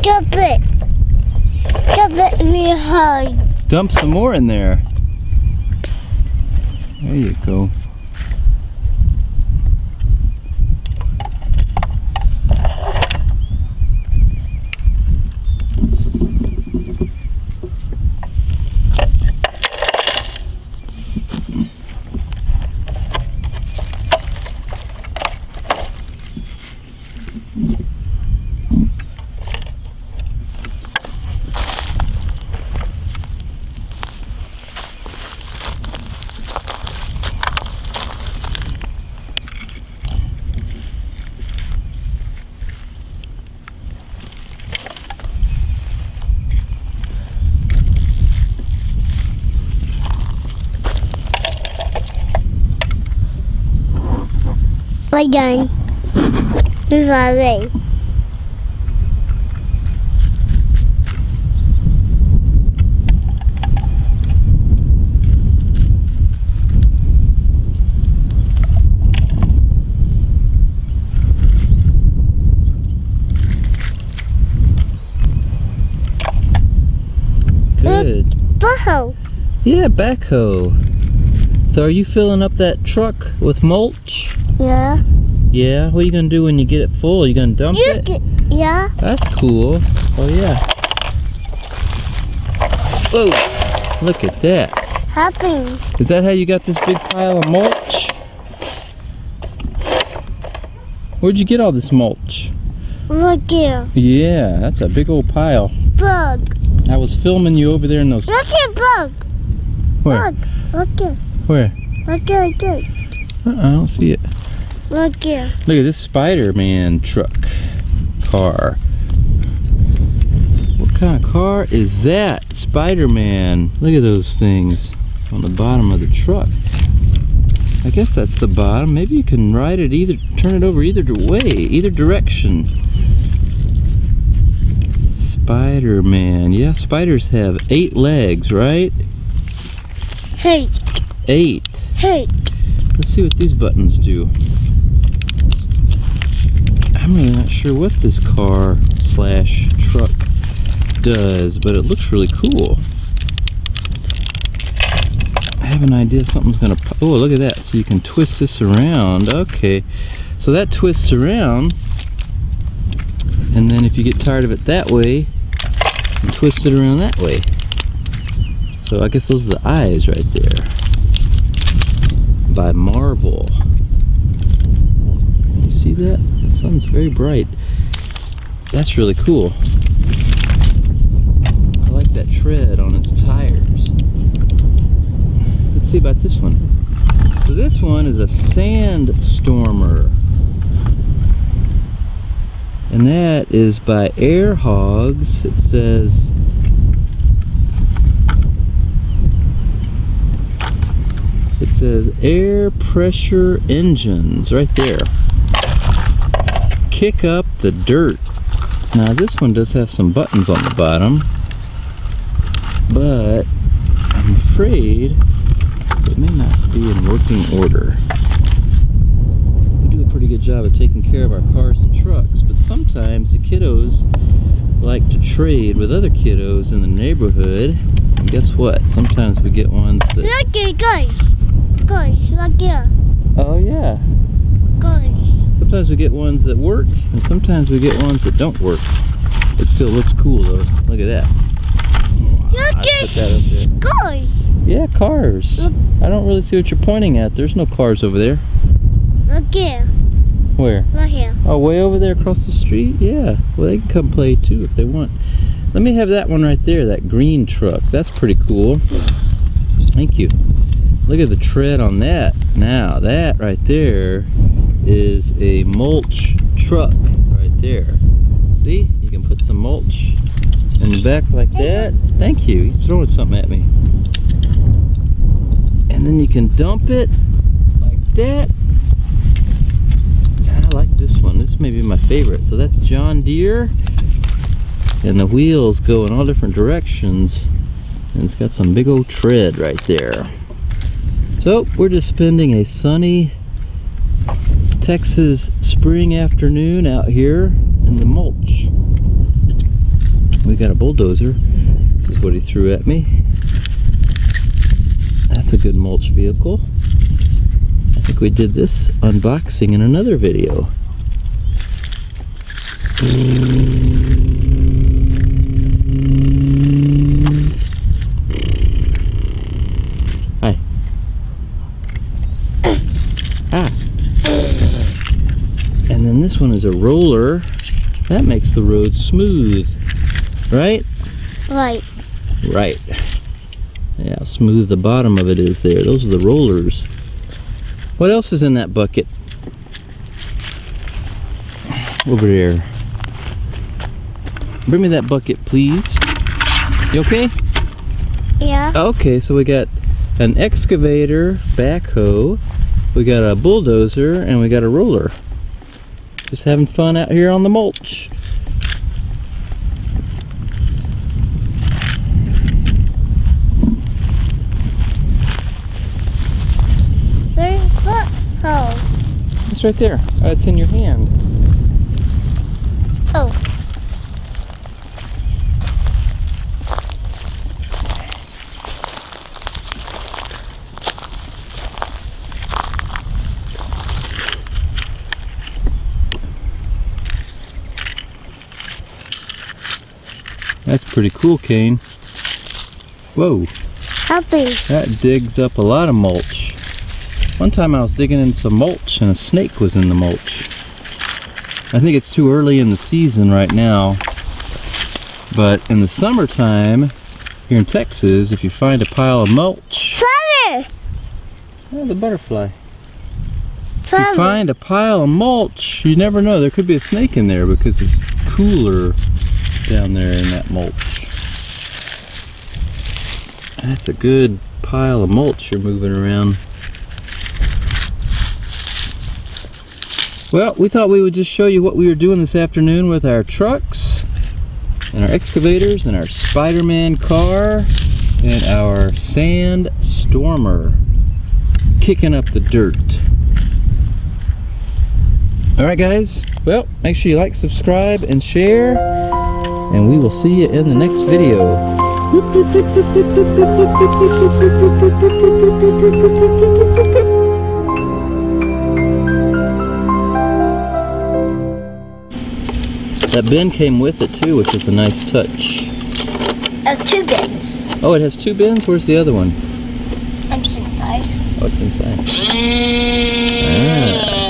Dump it. Dump it real hard. Dump some more in there. There you go. Again. Move away. Good. Backhoe. Yeah, backhoe. So are you filling up that truck with mulch? Yeah. Yeah? What are you gonna do when you get it full? You gonna dump it? Yeah. That's cool. Oh yeah. Whoa! Look at that. Happening. Is that how you got this big pile of mulch? Where'd you get all this mulch? Look here. Yeah, that's a big old pile. Bug. I was filming you over there in those... Look here, bug. Where? Bug. Look here. Where? Look here, I did. I don't see it. Look here. Look at this Spiderman truck car. What kind of car is that? Spiderman. Look at those things on the bottom of the truck. I guess that's the bottom. Maybe you can ride it either, turn it over either way, either direction. Spiderman. Yeah, spiders have 8 legs, right? 8. 8. 8. Let's see what these buttons do. I'm really not sure what this car slash truck does, but it looks really cool. I have an idea something's gonna pop. Oh, look at that. So you can twist this around. Okay. So that twists around, and then if you get tired of it that way, you twist it around that way. So I guess those are the eyes right there. By Marvel. You see that? The sun's very bright. That's really cool. I like that tread on its tires. Let's see about this one. So this one is a Sandstormer. And that is by Air Hogs. It says air pressure engines right there. Kick up the dirt. Now this one does have some buttons on the bottom, but I'm afraid it may not be in working order. We do a pretty good job of taking care of our cars and trucks, but sometimes the kiddos like to trade with other kiddos in the neighborhood. And guess what? Sometimes we get ones that... Look here, guys. Guys, look here. Oh yeah. Guys. Sometimes we get ones that work, and sometimes we get ones that don't work. It still looks cool though. Look at that. Look Put that up there. Cars. Yeah, cars. Look. I don't really see what you're pointing at. There's no cars over there. Look here. Where? Right here. Oh, way over there across the street? Yeah. Well, they can come play too if they want. Let me have that one right there, that green truck. That's pretty cool. Thank you. Look at the tread on that. Now, that right there is a mulch truck right there. See? You can put some mulch in the back like that. Thank you. He's throwing something at me. And then you can dump it like that. I like this one. This may be my favorite. So that's John Deere. And the wheels go in all different directions. And it's got some big old tread right there. So we're just spending a sunny Texas spring afternoon out here in the mulch. got a bulldozer. This is what he threw at me. That's a good mulch vehicle. I think we did this unboxing in another video. Hi. Ah. And then this one is a roller. That makes the road smooth. Right? Right. Right. Yeah, how smooth the bottom of it is there. Those are the rollers. What else is in that bucket? Over there. Bring me that bucket, please. You okay? Yeah. Okay, so we got an excavator, backhoe, we got a bulldozer, and we got a roller. Just having fun out here on the mulch. Where's the hoe? It's right there. It's in your hand. Oh. That's pretty cool, Kane. Whoa. Helping. That digs up a lot of mulch. One time I was digging in some mulch and a snake was in the mulch. I think it's too early in the season right now. But in the summertime, here in Texas, if you find a pile of mulch... Flower! Oh, the butterfly. If you Flower. find a pile of mulch, you never know. There could be a snake in there because it's cooler down there in that mulch. That's a good pile of mulch you're moving around. Well, we thought we would just show you what we were doing this afternoon with our trucks and our excavators and our Spiderman car and our sand stormer kicking up the dirt. Alright guys, well, make sure you like, subscribe, and share, and we will see you in the next video. That bin came with it too, which is a nice touch. 2 bins. Oh, it has 2 bins? Where's the other one? I'm just inside. Oh, it's inside. Ah.